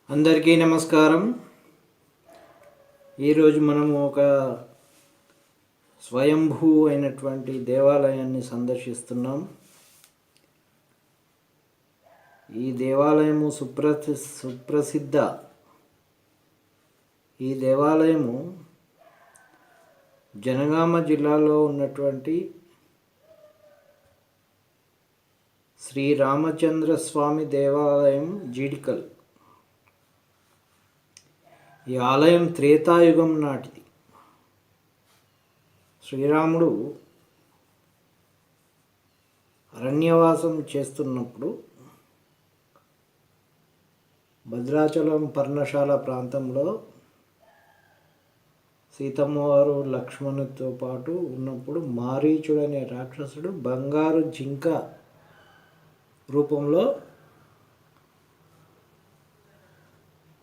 అందరికీ నమస్కారం. ఈరోజు మనము ఒక స్వయంభూ అయినటువంటి దేవాలయాన్ని సందర్శిస్తున్నాం. ఈ దేవాలయము సుప్రసిద్ధ. ఈ దేవాలయము జనగామ జిల్లాలో ఉన్నటువంటి శ్రీ రామచంద్ర స్వామి దేవాలయం జీడికల్. ఈ ఆలయం త్రేతాయుగం నాటిది. శ్రీరాముడు అరణ్యవాసం చేస్తున్నప్పుడు భద్రాచలం పర్ణశాల ప్రాంతంలో సీతమ్మ వారు లక్ష్మణుడితో పాటు ఉన్నప్పుడు మారీచుడనే రాక్షసుడు బంగారు జింక రూపంలో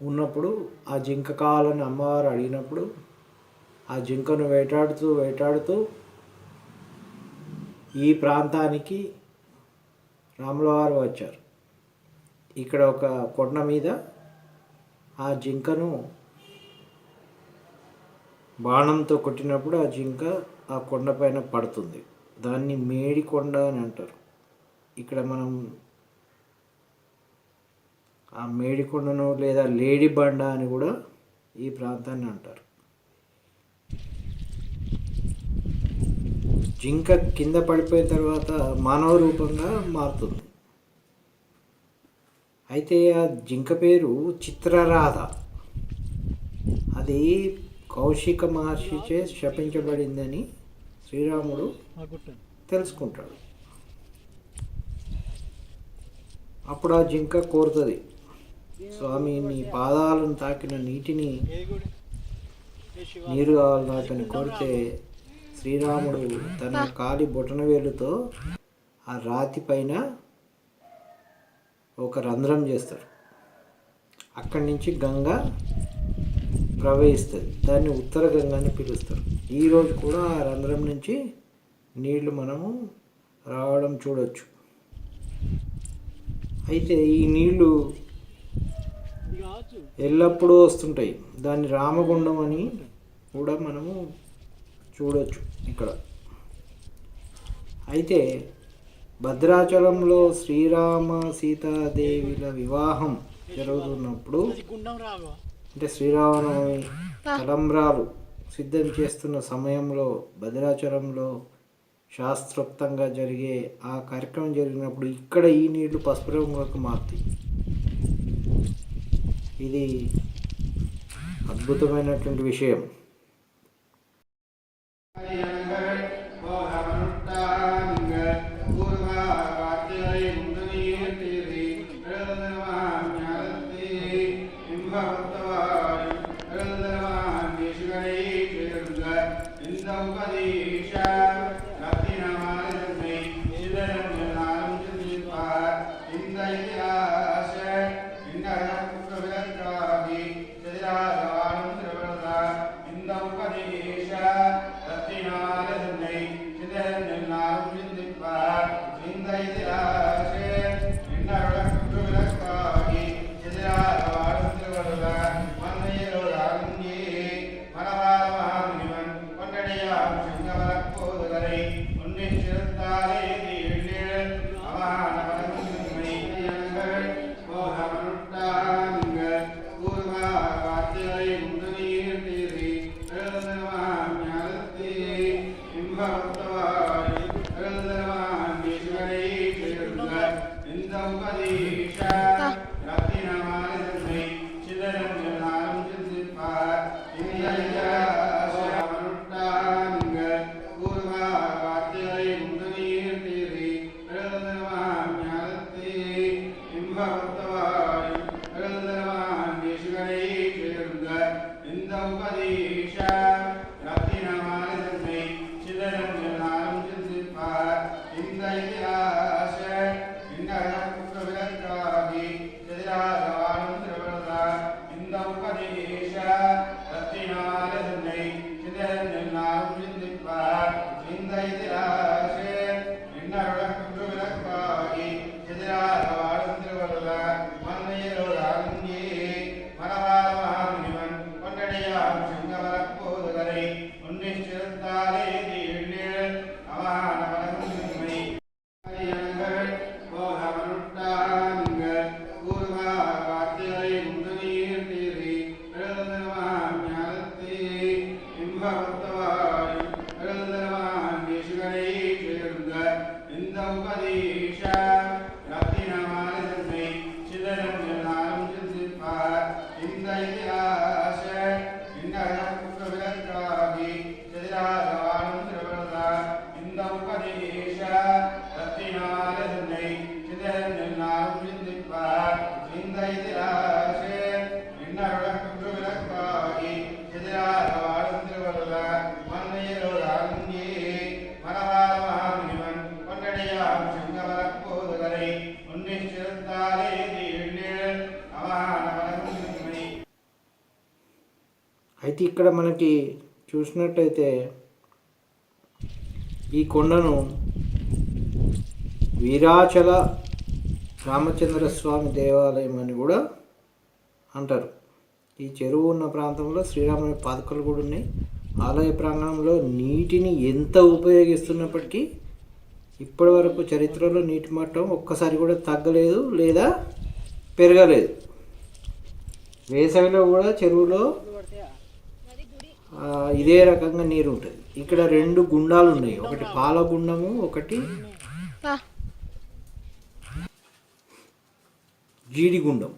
ఉన్నప్పుడు ఆ జింక కావాలని అమ్మవారు అడిగినప్పుడు ఆ జింకను వేటాడుతూ ఈ ప్రాంతానికి రాములవారు వచ్చారు. ఇక్కడ ఒక కొండ మీద ఆ జింకను బాణంతో కొట్టినప్పుడు ఆ జింక ఆ కొండపైన పడుతుంది. దాన్ని మేడికొండ అని అంటారు. ఇక్కడ మనం ఆ మేడికొండను లేదా లేడీ బండ అని కూడా ఈ ప్రాంతాన్ని అంటారు. జింక కింద పడిపోయిన తర్వాత మానవ రూపంగా మారుతుంది. అయితే ఆ జింక పేరు చిత్రరాధ. అది కౌశిక మహర్షిచే శపించబడిందని శ్రీరాముడు తెలుసుకుంటాడు. అప్పుడు ఆ జింక కోరుతుంది, స్వామి నీ పాదాలను తాకిన నీరు కావాలి నాకని కోరితే శ్రీరాముడు తన కాలి బొటనవేలుతో ఆ రాతి పైన ఒక రంధ్రం చేస్తాడు. అక్కడి నుంచి గంగ ప్రవహిస్తుంది. దాన్ని ఉత్తర గంగ అని పిలుస్తారు. ఈరోజు కూడా ఆ రంధ్రం నుంచి నీళ్లు మనము రావడం చూడవచ్చు. అయితే ఈ నీళ్లు ఎల్లప్పుడూ వస్తుంటాయి. దాన్ని రామగుండం అని కూడా మనము చూడవచ్చు ఇక్కడ. అయితే భద్రాచలంలో శ్రీరామ సీతాదేవిల వివాహం జరుగుతున్నప్పుడు, అంటే శ్రీరామనవమి తలంబ్రాలు సిద్ధం చేస్తున్న సమయంలో భద్రాచలంలో శాస్త్రోక్తంగా జరిగే ఆ కార్యక్రమం జరిగినప్పుడు ఇక్కడ ఈ నీళ్లు పసుపు రంగులకు మారుతాయి. ఇది అద్భుతమైనటువంటి విషయం. అయితే ఇక్కడ మనకి చూసినట్టయితే ఈ కొండను వీరాచల రామచంద్ర స్వామి దేవాలయం అని కూడా అంటారు. ఈ చెరువు ఉన్న ప్రాంతంలో శ్రీరాముని పాదుకలు కూడా ఉన్నాయి. ఆలయ ప్రాంగణంలో నీటిని ఎంత ఉపయోగిస్తున్నప్పటికీ ఇప్పటి వరకు చరిత్రలో నీటి మట్టం ఒక్కసారి కూడా తగ్గలేదు లేదా పెరగలేదు. వేసవిలో కూడా చెరువులో ఇదే రకంగా నీరు ఉంటుంది. ఇక్కడ 2 గుండాలు ఉన్నాయి, ఒకటి పాలగుండము, ఒకటి జీడిగుండం.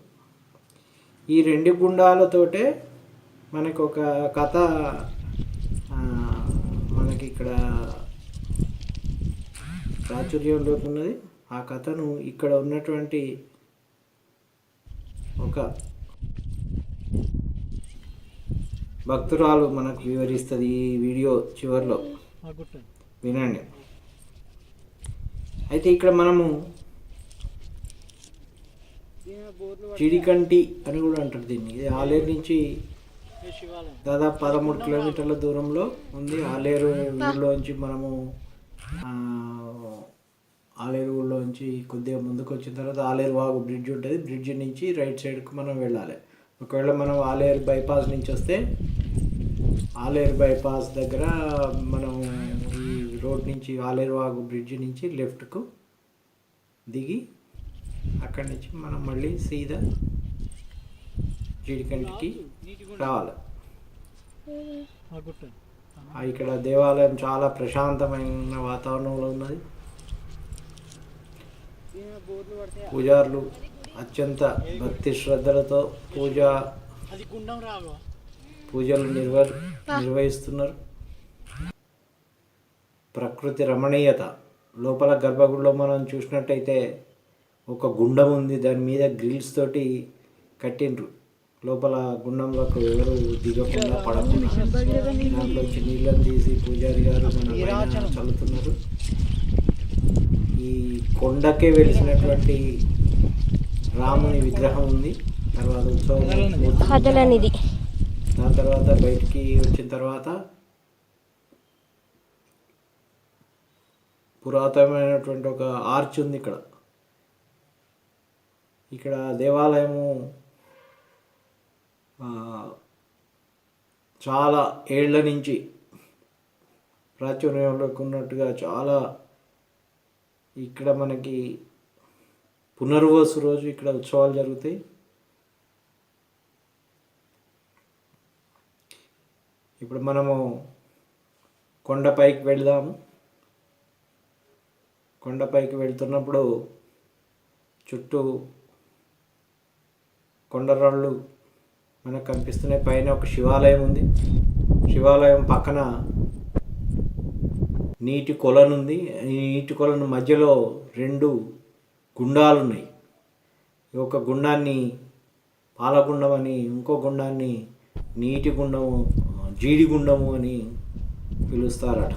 ఈ 2 గుండాలతోటే మనకు ఒక కథ మనకి ఇక్కడ ప్రాచుర్యంలోకి ఉన్నది. ఆ కథను ఇక్కడ ఉన్నటువంటి ఒక భక్తురాలు మనకు వివరిస్తుంది. ఈ వీడియో చివరిలో వినండి. అయితే ఇక్కడ మనము చిడికంటి అని కూడా అంటారు దీన్ని. ఇది ఆలేరు నుంచి దాదాపు 13 కిలోమీటర్ల దూరంలో ఉంది. ఆలేరు ఊళ్ళోంచి మనము ఆలేరు ఊళ్ళోంచి కొద్దిగా ముందుకు వచ్చిన తర్వాత ఆలేరు వాగు బ్రిడ్జ్ ఉంటుంది. బ్రిడ్జ్ నుంచి రైట్ సైడ్కి మనం వెళ్ళాలి. ఒకవేళ మనం ఆలేరు బైపాస్ నుంచి వస్తే ఆలేరు బైపాస్ దగ్గర మనం ఈ రోడ్ నుంచి ఆలేరు వాగు బ్రిడ్జ్ నుంచి లెఫ్ట్కు దిగి అక్కడి నుంచి మనం మళ్ళీ సీదా జీడికంటికి రావాలి. ఇక్కడ దేవాలయం చాలా ప్రశాంతమైన వాతావరణంలో ఉన్నది. పూజారులు అత్యంత భక్తి శ్రద్ధలతో పూజలు నిర్వహిస్తున్నారు. ప్రకృతి రమణీయత. లోపల గర్భగుడిలో మనం చూసినట్టయితే ఒక గుండం ఉంది, దాని మీద గ్రిల్స్ తోటి కట్టిండ్రు. లోపల గుండంలోకి ఎవరు దిగకుండా పడకుండా దాంట్లోంచి నీళ్ళని తీసి పూజారి గారు మన చల్లుతున్నారు. ఈ కొండకే వెలిసినటువంటి రాముని విగ్రహం ఉంది. తర్వాత ఉత్సవం దాని తర్వాత బయటికి వచ్చిన తర్వాత పురాతనమైనటువంటి ఒక ఆర్చ్ ఉంది. ఇక్కడ దేవాలయము చాలా ఏళ్ల నుంచి ప్రాచుర్యంలోకి ఉన్నట్టుగా చాలా ఇక్కడ మనకి పునర్వసు రోజు ఇక్కడ ఉత్సవాలు జరుగుతాయి. ఇప్పుడు మనము కొండపైకి వెళ్దాము. కొండపైకి వెళ్తున్నప్పుడు చుట్టూ కొండరాళ్ళు మనకు కనిపిస్తున్నాయి. పైన ఒక శివాలయం ఉంది. శివాలయం పక్కన నీటి కొలను ఉంది. ఈ నీటి కొలను మధ్యలో 2 గుండాలు ఉన్నాయి. ఒక గుండాన్ని పాలగుండం అని, ఇంకో గుండాన్ని నీటి గుండము, జీడి గుండము అని పిలుస్తారట.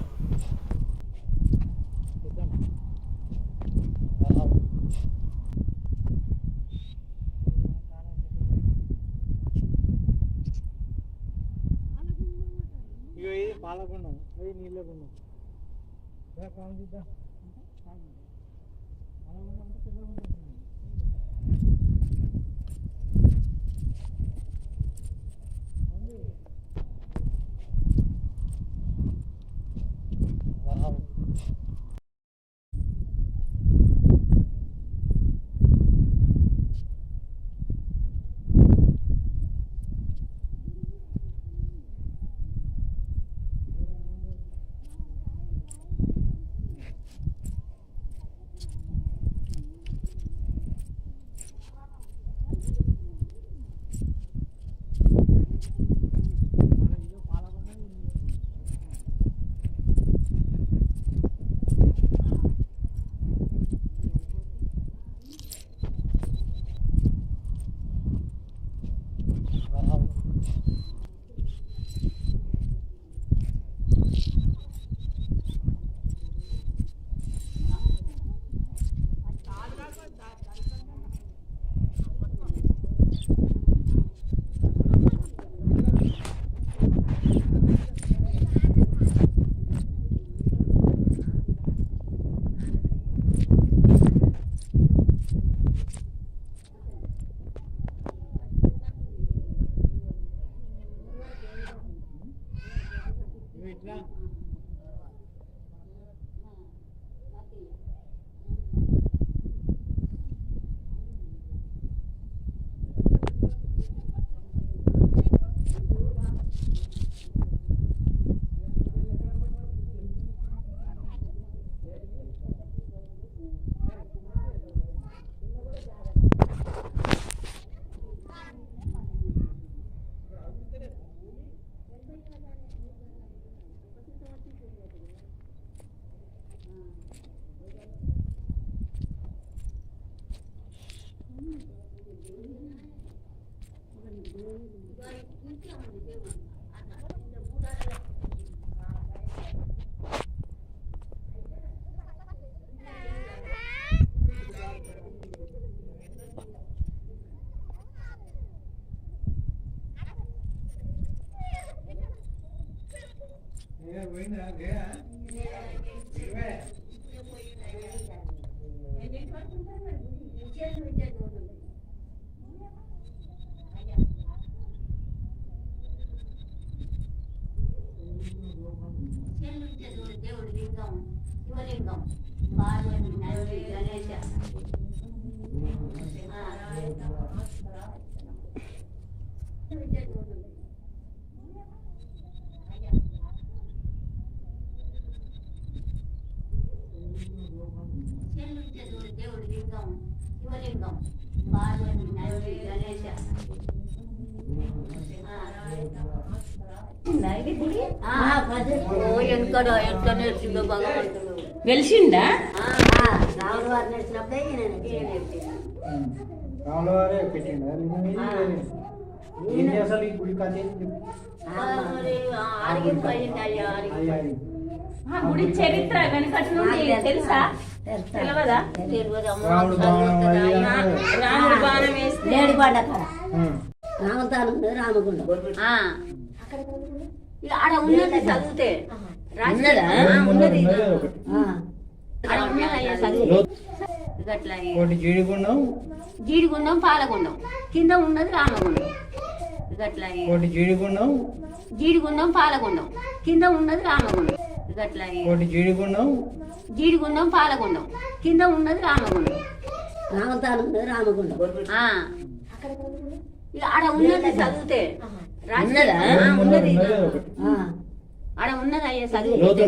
పాలగుండం నీళ్ళ గుండం దేవుడు లింగం శివలింగం పార్వతి నరసి గణేశ దేవుడు లింగం శివలింగం పార్వతి నరసి గణేశ వెలిసిండా రాముల వారు నేర్చినప్పుడే రాముల వారే పెట్టిండు ఏంటి అసలు ఈ గుడి కథ ఏంటి? గుడి చరిత్ర వెనకటి నుండి తెలుసా? తెలియదా? రాముడు బాణం రాముడు బాణం వేస్తే లేడి బండ రామతానం రామగుండం ఆడ ఉన్నది చదివితే ఉన్నది ఆడ ఉన్నది ఒకటి జీడిగుండం జీడిగుండం పాలగుండం కింద ఉన్నది రామగుండం గట్లా ఒకటి జీడిగుండం జీడిగుండం పాలగుండం కింద ఉన్నది రామగుండం గట్లా ఒకటి జీడిగుండం జీడిగుండం పాలగుండం కింద ఉన్నది రామగుండం రామతానం రామగుండం ఆడ ఉన్నది చదివితే ఉన్నది ఆడ ఉన్నది అయ్యే చదివితే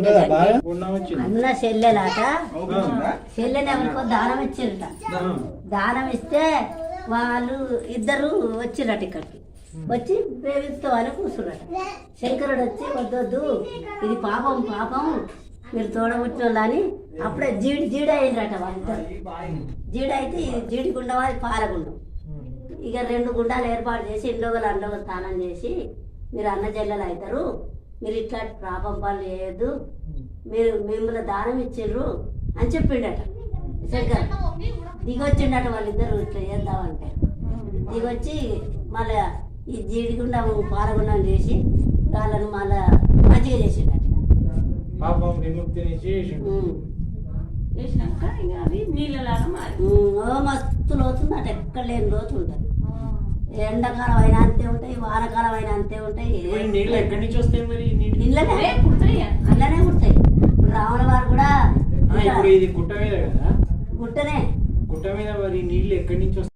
అన్న చెల్లెలాట చెల్లెని ఎవరికో దానం ఇచ్చిరట దానం ఇస్తే వాళ్ళు ఇద్దరు వచ్చిరట ఇక్కడికి వచ్చి ప్రేమిస్తామని కూర్చున్నట శంకరుడు వచ్చి వద్దొద్దు ఇది పాపం పాపం మీరు తోడబుట్టిన వాళ్ళని అప్పుడే జీడి అయిందట వాళ్ళిద్దరు జీడైతే జీడి గుండం అది పాలగుండం ఇక 2 గుండాలు ఏర్పాటు చేసి ఇండోగలు అండోగలు స్నానం చేసి మీరు అన్న చెల్లెలు అవుతారు మీరు ఇట్లా పాపం పనులు చేయొద్దు మీరు మిమ్మల్ని దానం ఇచ్చిండ్రు అని చెప్పిండట శంకర్ దిగొచ్చిండట వాళ్ళిద్దరు ఇట్లా చేద్దామంటే దిగొచ్చి మళ్ళా ఈ జీడిగుండం పాలగుండం చేసి వాళ్ళను మళ్ళా మంచిగా చేసిండట పాపం విముక్తిని చేసినాక ఇక అవి నీళ్ళలాగా మారి మస్తు లోతుందట ఎక్కడ లేని లోతు ఉంటుంది ఎండాకాలం అయినా అంతే ఉంటాయి వానకాలం అయినా అంతే ఉంటాయి నీళ్ళు ఎక్కడి నుంచి వస్తాయి మరి ఇళ్ళనే పుడతాయి అల్లనే పుడతాయి ఇప్పుడు రాముల వారు కూడా ఇప్పుడు ఇది గుట్ట మీద కదా గుట్టనే గుట్ట మీద మరి నీళ్ళు ఎక్కడి నుంచి వస్తాయి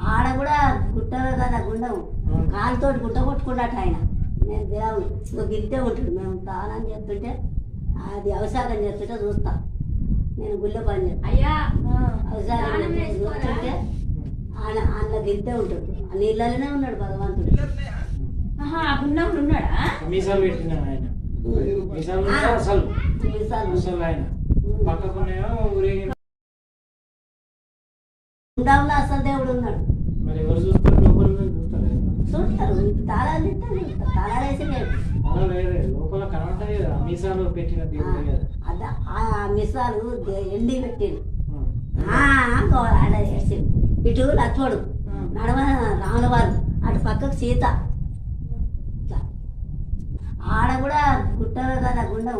ఆడ కూడా గుట్టవే కదా గుండం కాలుతోటి గుట్ట కొట్టుకున్నట్టు ఆయన నేను దేవుడు గిట్టే ఉంటుంది మేము తానం చేస్తుంటే అది అవసాదం చేస్తుంటే చూస్తా నేను గుళ్ళ పని చేస్తాను అయ్యా అవసాదం చూస్తుంటే ఆయన అన్న గిట్టే ఉంటుంది ఆ నీళ్ళలోనే ఉన్నాడు భగవంతుడు గుండంలో ఉన్నాడా? మీసాలు పెట్టిన ఆయన మీసాలు అసలు అసలు ఆయన పక్కకునేమో ఊరేగి గుండంలో అసలు దేవుడు ఉన్నాడు మరి ఎవరు చూస్తారు లోపల చూస్తారు తాళాలు ఇస్తారు తాళాలు వేసి లోపల కనబడతాయి కదా మీసాలు పెట్టిన దేవుడు కదా అదా ఆ మిసాలు ఎండి పెట్టిండు ఆడ వేసిండు ఇటు లక్ష్మణుడు నడమ రాముల వారు అటు పక్కకు సీత ఆడ కూడా గుట్టవే కదా గుండం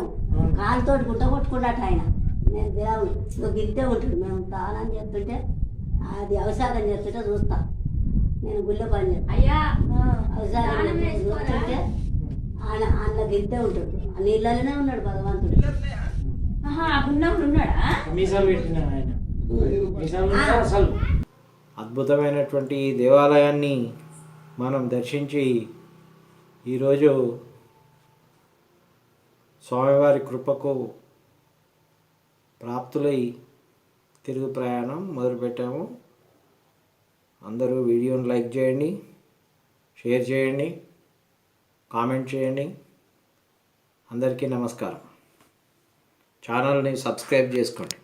కాలుతోటి గుట్ట కొట్టుకున్నట్టు ఆయన నేను దేవుడు గిట్టే ఉంటుంది మేము తాళం చేస్తుంటే అది అవసాదం చేస్తుంటే చూస్తా నేను గుళ్ళ పని చేస్తాను అయ్యా అవసాదం చూస్తుంటే అన్న గిద్దే ఉంటాడు ఆ నీళ్ళలోనే ఉన్నాడు భగవంతుడు. ఆహా, ఉన్నప్పుడు ఉన్నాడా? మీసాలు పెట్టిన ఆయన మీసాలు ఉన్నాయా అసలు? అద్భుతమైనటువంటి ఈ దేవాలయాన్ని మనం దర్శించి ఈరోజు స్వామివారి కృపకు ప్రాప్తులై తిరుగు ప్రయాణం మొదలుపెట్టాము. అందరూ వీడియోని లైక్ చేయండి, షేర్ చేయండి, కామెంట్ చేయండి. అందరికీ నమస్కారం. ఛానల్ని సబ్స్క్రైబ్ చేసుకోండి.